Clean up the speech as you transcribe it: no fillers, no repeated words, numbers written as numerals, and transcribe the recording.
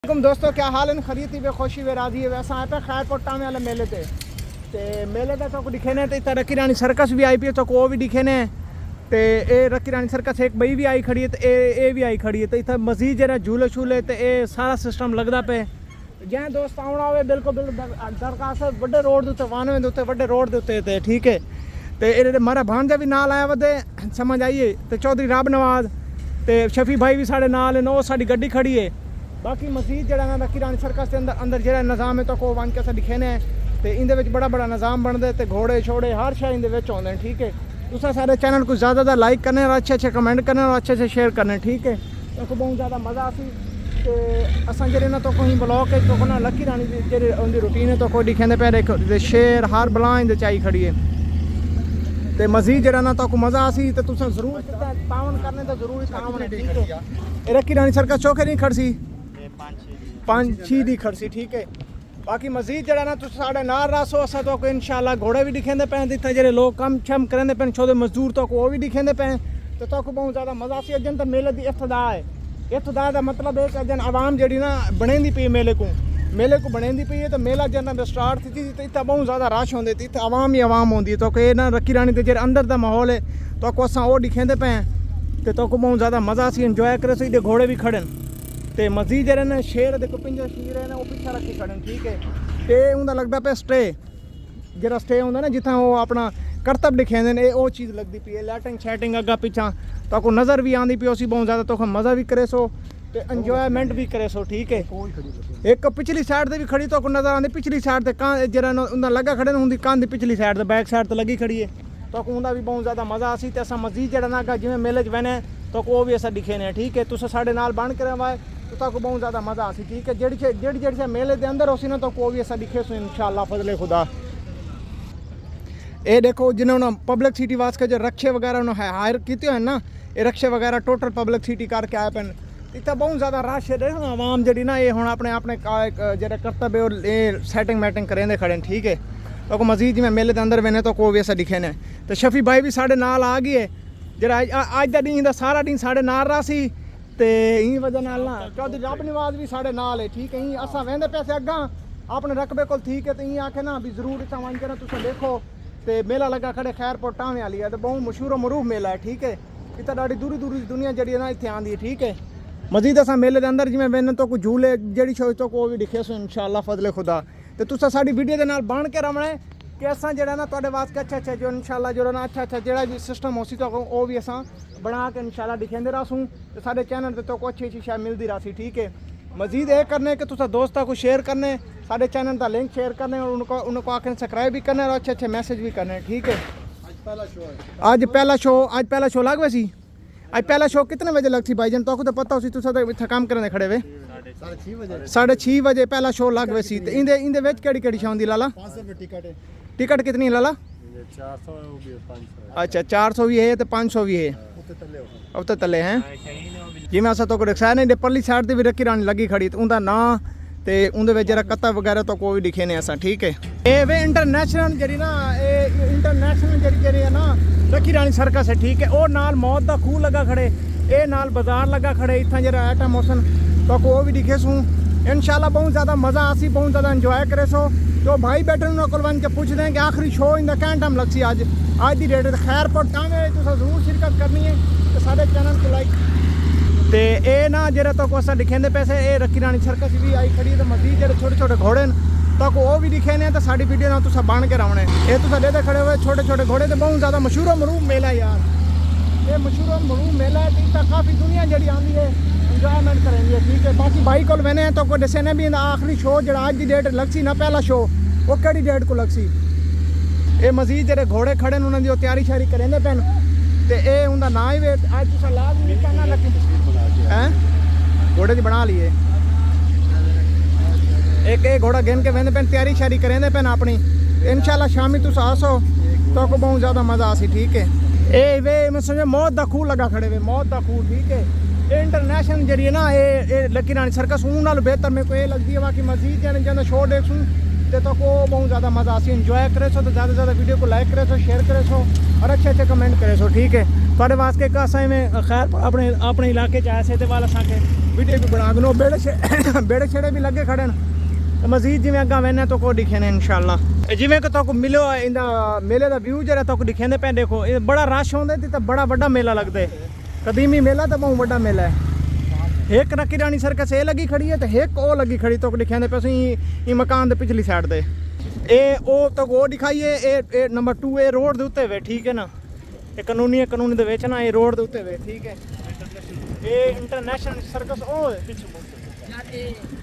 दोस्तों क्या हाल है खरीदी वे खुशी वे राजी है वैसा पे खैरपुर टामे वाले मेले ते मेले का तो दिखे ने ते रक्की रानी सर्कस भी आई पी तो वो भी दिखे ने ते ए रक्की रानी सर्कस एक बई भी आई खड़ी है ते ए भी आई खड़ी है तो इतना मजीद जरा झूले छूले ते ए सारा सिस्टम लगता पे जै दोस्त आना हो बिल्कुल बिल्कुल दरखास्त बड़े रोड के उत्ते वानवे के उत्ते बड़े रोड के उत्ते ते ठीक है तो मारा भांजा भी नाल आया वदे समझ आइए तो चौधरी राब नवाज ते शफी भाई भी साढ़े नाल है वो साड़ी गड्डी खड़ी है बाकी मजीद जरा रक्की रानी सर्कस के अंदर जो निज़ाम है तो को वन के अस दिखे ने तो इंदे बड़ा बड़ा निज़ाम बनते तो घोड़े छोड़े हर शह इंदे आते हैं ठीक है तुसा सारे चैनल को ज़्यादा लाइक करने और अच्छे कमेंट करने और अच्छे शेयर करने ठीक है तो बहुत ज़्यादा मज़ा आसी तो असा जे ना तो कोई ब्लॉक है तो ना लक्की रानी जी उनकी रूटीन है तो कोई दिखेंदे पे शेर हर बला इंदे चाई खड़ी है तो मजीद जरा ना तो मज़ा आसी तो तुसा जरूर तावन करने तो जरूरी तावन है ठीक है रक्की रानी सर्कस चौके नहीं खड़सी 5-6 दी खड़सी ठीक है बाकी मजीद जरा ना तुम साढ़े नाल रसो असा तो इंशाल्लाह घोड़े भी दिखेंदे पे इतना जे लोग कम शम करेंदे पे छोटे मजदूर तो वो भी दिखेंदे पे तो बहुत ज़्यादा मज़ा सी अजन तो मेले की इफ्तदा है इफ्तदा का मतलब है कि अजन आवाम जी ना बनेंदी पई मेले को बनेंदी पई है तो मेला जन स्टार्ट थी तो इतना बहुत ज़्यादा रश होंगे तो इतना आवाम ही आवाम होंगी तो कि ना रक्की रानी के जे अंदर का माहौल है तो असा वो दिखेंदे पे तो बहुत ज़्यादा मज़ा सी इंजॉय करे सो इधर घोड़े भी खड़े तो मजीद जरा ना शेर देखो पिंजो शीर है ना वो पिछा रखी खड़े ठीक है तो उनका लगता पे स्टे जरा स्टे होंगे ना जितना वो अपना करतब दिखेंदे ने वो चीज़ लगती पी है लाइटिंग शैटिंग अग्गा पिछा तो को नज़र भी आती पी उसी बहुत ज़्यादा तो मज़ा भी करे सो तो इंजॉयमेंट भी करे सो ठीक है एक पिछली साइड से भी खड़ी तो नज़र आती पिछली साइड से कां जरा उनका लगा खड़े होंगी कंध पिछली साइड से बैक साइड तो लगी खड़ी है तो उनका भी बहुत ज़्यादा मज़ा आसी तो असा मजीद जरा ना जिमें मेले बने तो वो भी असा दिखे ने ठीक है तुस साढ़े नाल बन कर आए तो बहुत ज़्यादा मज़ा आसी ठीक है जड़ी मेले के अंदर होसी ना तो को भी ऐसा दिखे सो इंशाल्लाह फजले खुदा ये देखो जिन्होंने पब्लिक सिटी वास्ते जो रक्शे वगैरह उन्होंने हायर किए हैं ना ये रक्शे वगैरह टोटल पब्लिक सिटी करके आए पे इतना बहुत ज़्यादा रश है आवाम जी ना ये हम अपने अपने जो कर्तव्य और ये सैटिंग मैटिंग करेंदे खड़े ठीक है तो मजीद जिमें मेले के अंदर बने तो को भी ऐसा दिखे ने तो शफी भाई भी साढ़े नाल आ गई है जरा अज का दिन सारा दिन साढ़े नाल रहा सी तो ई वजह ना चौधरी रब नवाज भी साढ़े नाल है ठीक है ई असा वेंदे पैसे अग्गा अपने रकबे को ठीक है तो ई आखे ना भी जरूर इतना वन के ना तुम देखो तो मेला लगा खड़े खैरपुर टामे वाली है तो बहुत मशहूर मरूफ मेला है ठीक है इतना डाड़ी दूरी दूरी दुनिया जी ना इतने आती है ठीक है मजीद असा मेले के अंदर जिमें बेन तो कोई झूले जड़ी शो तो वो भी दिखे सो इंशाल्लाह फजले खुदा तो तुसा साड़ी वीडियो के नाल बन के रमना है कि असा जो ना तो वास्ते अच्छा जो इंशाल्लाह जो ना अच्छा जो भी सिस्टम हो सी तो वो भी असा बना के इंशाल्लाह दिखेंदे रहसूँ तो सारे चैनल पर तो अच्छी शायद मिलती रही ठीक है मजीद ये करने कि तुसा दोस्तों को शेयर करने सारे चैनल का लिंक शेयर करने और उनको आखिर सब्सक्राइब भी करने और अच्छे मैसेज भी करने ठीक है आज पहला शो लग वैसी आज पहला शो कितने बजे लगती भाईजान तो पता हो तो काम करने खड़े वे 6:30 बजे पहला शो लग वैसी तो इंदे विच केड़ी शो आंदी लाला टिकट कितनी लाला 400 भी 500 अच्छा 400 भी है तो 500 भी है अब तो तले हैं जिमें असा तो रखा नहीं परली साइड से भी रक्की रानी लगी खड़ी तो उनका ना तो उनके जरा कत्ता वगैरह तो कोई दिखे ने असा ठीक है ये वे इंटरनेशनल जी ना इंटरनेशनल जी है ना रक्की रानी सर्कस है ठीक है और नाल मौत का खूह लगा खड़े ये नाल बाजार लगा खड़े इतना जरा आइटम मौसम तो वो भी दिखे सूँ इंशाल्लाह बहुत ज़्यादा मज़ा आसी बहुत ज़्यादा इंजॉय करे सो तो भाई बैठे उन्होंने वन के पूछते हैं कि आखिरी शो इनका कैं टाइम लगसी आज की डेट खैरपुर टाइम तो जरूर शिरकत करनी है तो सारे चैनल को लाइक तो ये ना जरा तो असा दिखेंदे पैसे ये रक्की रानी सर्कस भी आई खड़ी तो मजीद जो छोटे छोटे घोड़े तो वो भी दिखे ने तो साड़ी वीडियो ना तुसा बन के रवने ये तो देते खड़े हुए छोटे छोटे घोड़े तो बहुत ज़्यादा मशहूर मरूफ मेला यार ये मशहूर मरूफ मेला है तो काफ़ी दुनिया जी आती है इंजॉयमेंट करेंगे ठीक है बाकी भाई को मैंने तो कोई दसे ने भी आखिरी शो जो आज की डेट लगसी ना पहला शो वो कड़ी डेट को लगसी ये मजीद जो घोड़े खड़े उन्होंने तैयारी शारी करेंगे पैन तो ये उनका ना ही वे आज तुसा लाग नहीं करना लगे हैं घोड़े की बना लिए एक घोड़ा गिन के वेंदे पैन तैयारी शारी करेंगे पैन अपनी इंशाल्लाह शामी तुस आसो तो बहुत ज़्यादा मज़ा आसी ठीक है ये वे मैं समझो मौत का खूह लगा खड़े वे मौत का खूह ठीक है ये इंटरनेशनल जरिए ना ये लक्की रानी सर्कस ऊन नाल बेहतर मेरे को ये लगती है बाकी मजीद जन शो देख सूँ तो को बहुत ज़्यादा मज़ा आसी इंजॉय करे सो तो ज़्यादा से ज़्यादा वीडियो को लाइक करे सो शेयर करे सो और अच्छे अच्छे कमेंट करे सो ठीक है थोड़े वास्ते एक असां में खैर अपने अपने इलाके च आए थे वाल असांखे वीडियो भी बना गनो बेड़े छेड़े भी लगे खड़े तो मजीद जिमें अगर वेने तो को दिखे ने इंशाल्लाह जिमें कि तो मिलो इंदा मेले का व्यू जरा तो दिखेंदे पे देखो ये बड़ा रश होंदे ते बड़ा बड़ा मेला लगता है कदीमी मेला तो बहुत बड़ा मेला है एक रकी रानी सर्कस ये लगी खड़ी है तो एक ओ लगी खड़ी तो दिखाने पे ये मकान दे पिछली साइड दे ए ओ तो वो दिखाइए ए नंबर 2 ए रोड दे उत्ते वे ठीक है ना ये कानूनी दे विच ना ये रोड दे उत्ते वे ठीक है ये इंटरनेशनल सर्कस ओ है पीछे